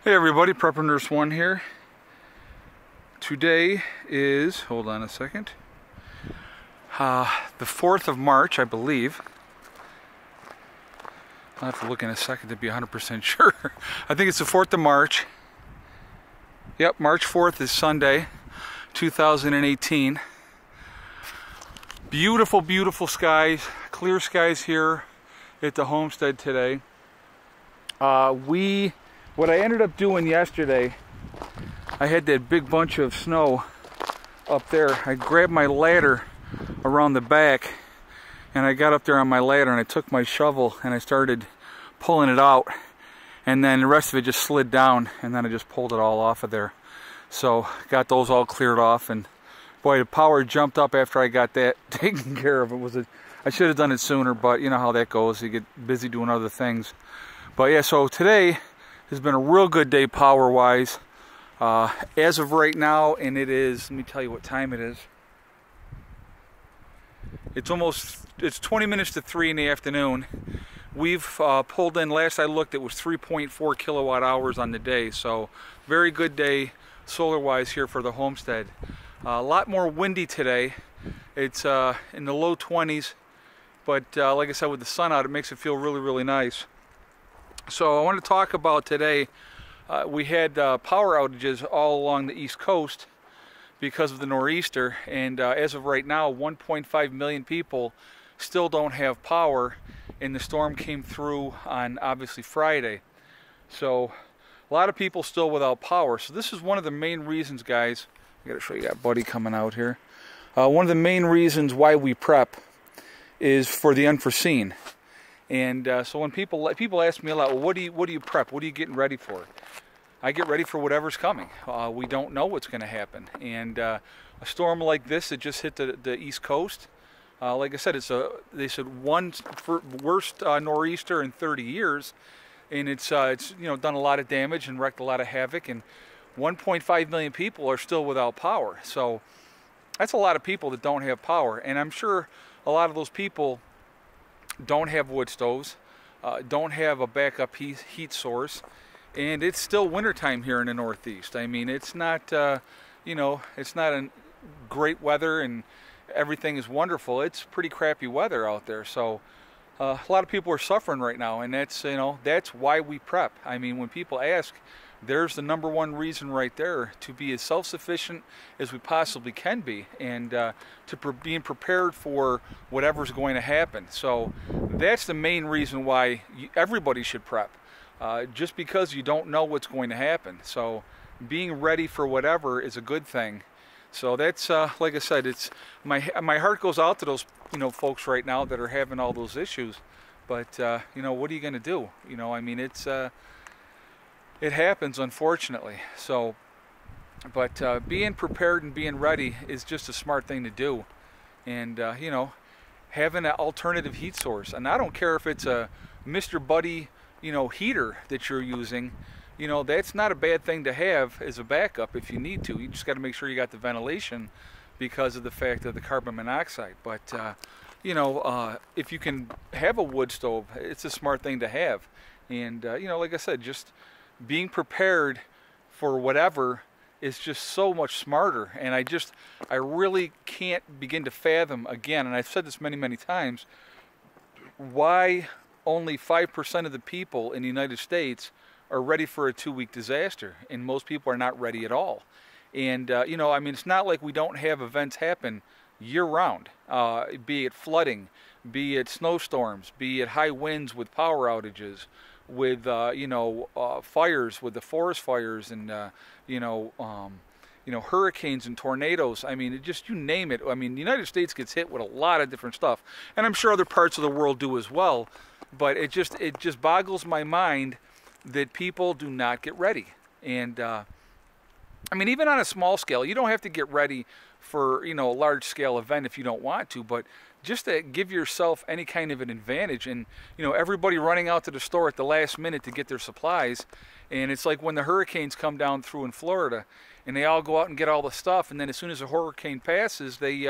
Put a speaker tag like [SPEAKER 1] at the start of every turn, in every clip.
[SPEAKER 1] Hey everybody, Prepper Nurse 1 here. Today is, hold on a second, the 4th of March, I believe. I'll have to look in a second to be 100% sure. I think it's the 4th of March. Yep, March 4th is Sunday, 2018. Beautiful, beautiful skies, clear skies here at the homestead today. What I ended up doing yesterday, I had that big bunch of snow up there. I grabbed my ladder around the back and I got up there on my ladder and I took my shovel and I started pulling it out, and then the rest of it just slid down, and then I just pulled it all off of there. So got those all cleared off, and boy, the power jumped up after I got that taken care of. I should have done it sooner, but you know how that goes. You get busy doing other things. But yeah, so today has been a real good day power-wise. As of right now, and it is, let me tell you what time it is. It's 20 minutes to 3 in the afternoon. We've pulled in, last I looked, it was 3.4 kilowatt hours on the day. So very good day solar-wise here for the homestead. A lot more windy today. It's in the low 20s, but like I said, with the sun out, it makes it feel really, really nice. So I want to talk about today, we had power outages all along the East Coast because of the nor'easter, and as of right now, 1.5 million people still don't have power, and the storm came through on obviously Friday. So a lot of people still without power. So this is one of the main reasons, guys. I gotta show you that buddy coming out here. One of the main reasons why we prep is for the unforeseen. And so when people ask me a lot, well, what do you prep? What are you getting ready for? I get ready for whatever's coming. We don't know what's going to happen. And a storm like this that just hit the East Coast, like I said, they said worst nor'easter in 30 years, and it's done a lot of damage and wrecked a lot of havoc. And 1.5 million people are still without power. So that's a lot of people that don't have power. And I'm sure a lot of those people don't have wood stoves, don't have a backup heat source, and it's still wintertime here in the Northeast. I mean, it's not, it's not a great weather and everything is wonderful. It's pretty crappy weather out there. So a lot of people are suffering right now, and that's why we prep. I mean, when people ask, there's the #1 reason right there, to be as self-sufficient as we possibly can be, and being prepared for whatever's going to happen. So that's the main reason why everybody should prep, just because you don't know what's going to happen. So being ready for whatever is a good thing. So that's like I said, it's my heart goes out to those folks right now that are having all those issues. But what are you going to do? I mean, it happens, unfortunately. So, but being prepared and being ready is just a smart thing to do. And, having an alternative heat source. And I don't care if it's a Mr. Buddy, heater that you're using. That's not a bad thing to have as a backup if you need to. You just got to make sure you got the ventilation because of the fact of the carbon monoxide. But, if you can have a wood stove, it's a smart thing to have. And, like I said, just being prepared for whatever is just so much smarter. And I really can't begin to fathom, again, and I've said this many, many times, why only 5% of the people in the United States are ready for a 2-week disaster, and most people are not ready at all. And, I mean, it's not like we don't have events happen year-round, be it flooding, be it snowstorms, be it high winds with power outages, with fires, with the forest fires, and hurricanes and tornadoes. I mean, you name it. I mean, the United States gets hit with a lot of different stuff, and I'm sure other parts of the world do as well. But it just boggles my mind that people do not get ready. And I mean, even on a small scale, you don't have to get ready for a large scale event if you don't want to, but just to give yourself any kind of an advantage. And you know, everybody running out to the store at the last minute to get their supplies, and it's like when the hurricanes come down through in Florida and they all go out and get all the stuff, and then as soon as the hurricane passes, they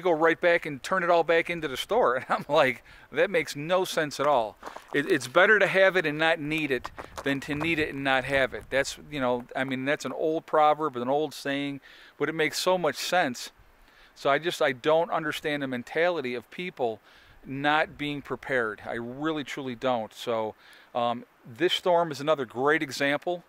[SPEAKER 1] go right back and turn it all back into the store. And I'm like, that makes no sense at all. It's better to have it and not need it than to need it and not have it. That's, you know, I mean, that's an old proverb, an old saying, but it makes so much sense. So I don't understand the mentality of people not being prepared. I really, truly don't. So this storm is another great example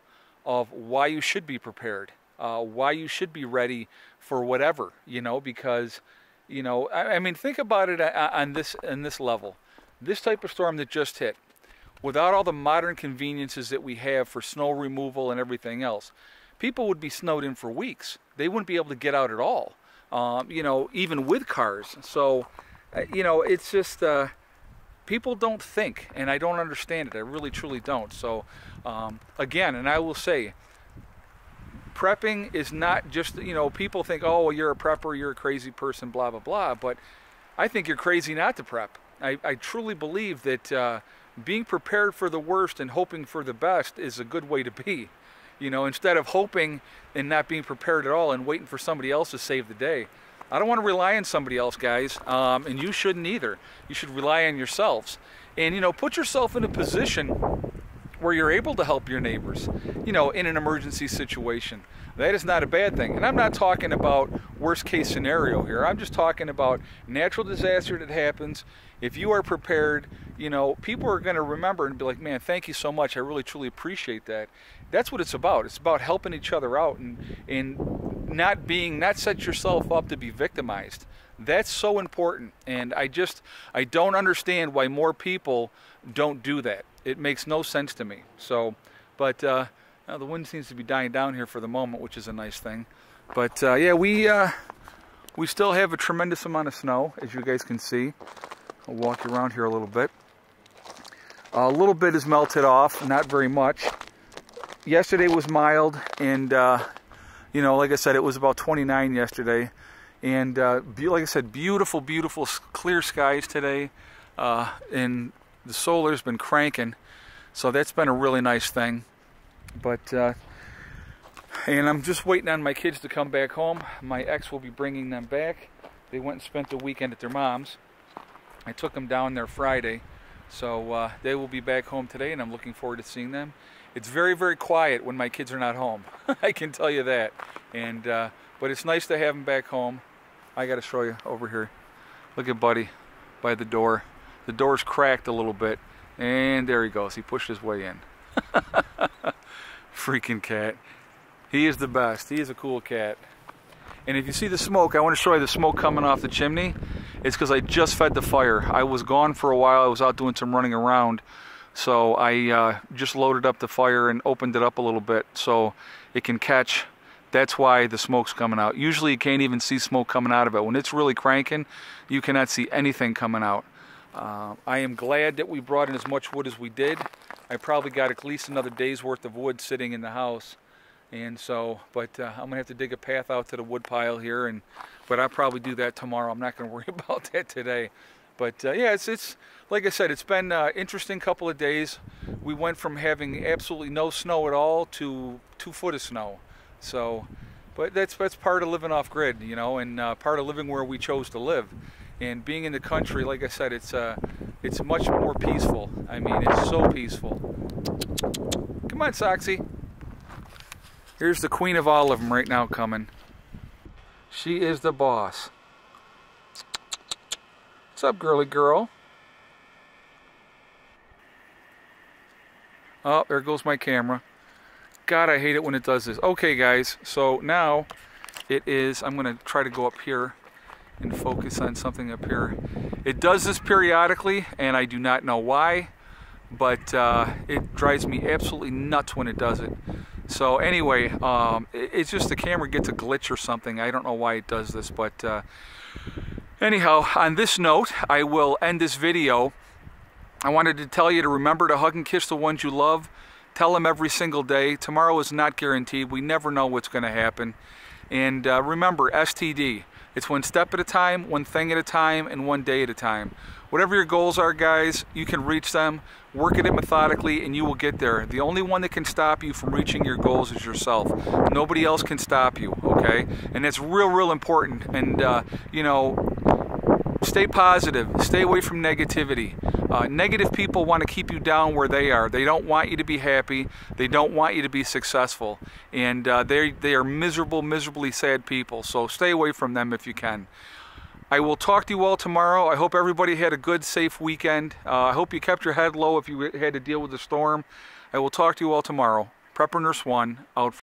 [SPEAKER 1] of why you should be prepared, why you should be ready for whatever, you know, because, you know, I mean, think about it on this level. This type of storm that just hit, without all the modern conveniences that we have for snow removal and everything else, people would be snowed in for weeks. They wouldn't be able to get out at all, you know, even with cars. So, you know, it's just, people don't think, and I don't understand it. I really, truly don't. So, again, and I will say, prepping is not just, you know, people think, oh, well, you're a prepper, you're a crazy person, blah, blah, blah. But I think you're crazy not to prep. I truly believe that being prepared for the worst and hoping for the best is a good way to be. You know, instead of hoping and not being prepared at all and waiting for somebody else to save the day. I don't want to rely on somebody else, guys, and you shouldn't either. You should rely on yourselves. And, you know, put yourself in a position where you're able to help your neighbors, you know, in an emergency situation. That is not a bad thing. And I'm not talking about worst case scenario here. I'm just talking about natural disaster that happens. If you are prepared, you know, people are going to remember and be like, man, thank you so much. I really, truly appreciate that. That's what it's about. It's about helping each other out and not set yourself up to be victimized. That's so important. And I don't understand why more people don't do that. It makes no sense to me. So, but now the wind seems to be dying down here for the moment, which is a nice thing. But yeah, we still have a tremendous amount of snow, as you guys can see. I'll walk you around here a little bit. A little bit is melted off, not very much. Yesterday was mild, and you know, like I said, it was about 29 yesterday. And like I said, beautiful, beautiful clear skies today. And the solar's been cranking, so that's been a really nice thing. But and I'm just waiting on my kids to come back home. My ex will be bringing them back. They went and spent the weekend at their mom's. I took them down there Friday, so they will be back home today, and I'm looking forward to seeing them. It's very, very quiet when my kids are not home. I can tell you that. And but it's nice to have them back home. I got to show you over here. Look at Buddy by the door. The door's cracked a little bit, and there he goes. He pushed his way in. Freaking cat. He is the best. He is a cool cat. And if you see the smoke, I want to show you the smoke coming off the chimney. It's because I just fed the fire. I was gone for a while. I was out doing some running around. So I just loaded up the fire and opened it up a little bit so it can catch. That's why the smoke's coming out. Usually you can't even see smoke coming out of it. When it's really cranking, you cannot see anything coming out. I am glad that we brought in as much wood as we did. I probably got at least another day's worth of wood sitting in the house. And so, but I'm going to have to dig a path out to the wood pile here, but I'll probably do that tomorrow. I'm not going to worry about that today. But yeah, it's like I said, it's been an interesting couple of days. We went from having absolutely no snow at all to 2 foot of snow. So, but that's part of living off grid, you know, and part of living where we chose to live. And being in the country, like I said, it's much more peaceful. I mean, it's so peaceful. Come on, Soxy. Here's the queen of all of them right now coming. She is the boss. What's up, girly girl? Oh, there goes my camera. God, I hate it when it does this. Okay, guys, so now it is, I'm going to try to go up here and focus on something up here. It does this periodically, and I do not know why, but it drives me absolutely nuts when it does it. So anyway, it's just the camera gets a glitch or something. I don't know why it does this, but anyhow, on this note, I will end this video. I wanted to tell you to remember to hug and kiss the ones you love. Tell them every single day. Tomorrow is not guaranteed. We never know what's going to happen. And remember, STD. It's one step at a time, one thing at a time, and one day at a time. Whatever your goals are, guys, you can reach them. Work at it methodically, and you will get there. The only one that can stop you from reaching your goals is yourself. Nobody else can stop you, okay? And it's real important. And, you know, stay positive. Stay away from negativity. Negative people want to keep you down where they are. They don't want you to be happy. They don't want you to be successful. And they are miserably sad people. So stay away from them if you can. I will talk to you all tomorrow. I hope everybody had a good, safe weekend. I hope you kept your head low if you had to deal with the storm. I will talk to you all tomorrow. Prepper Nurse 1, out.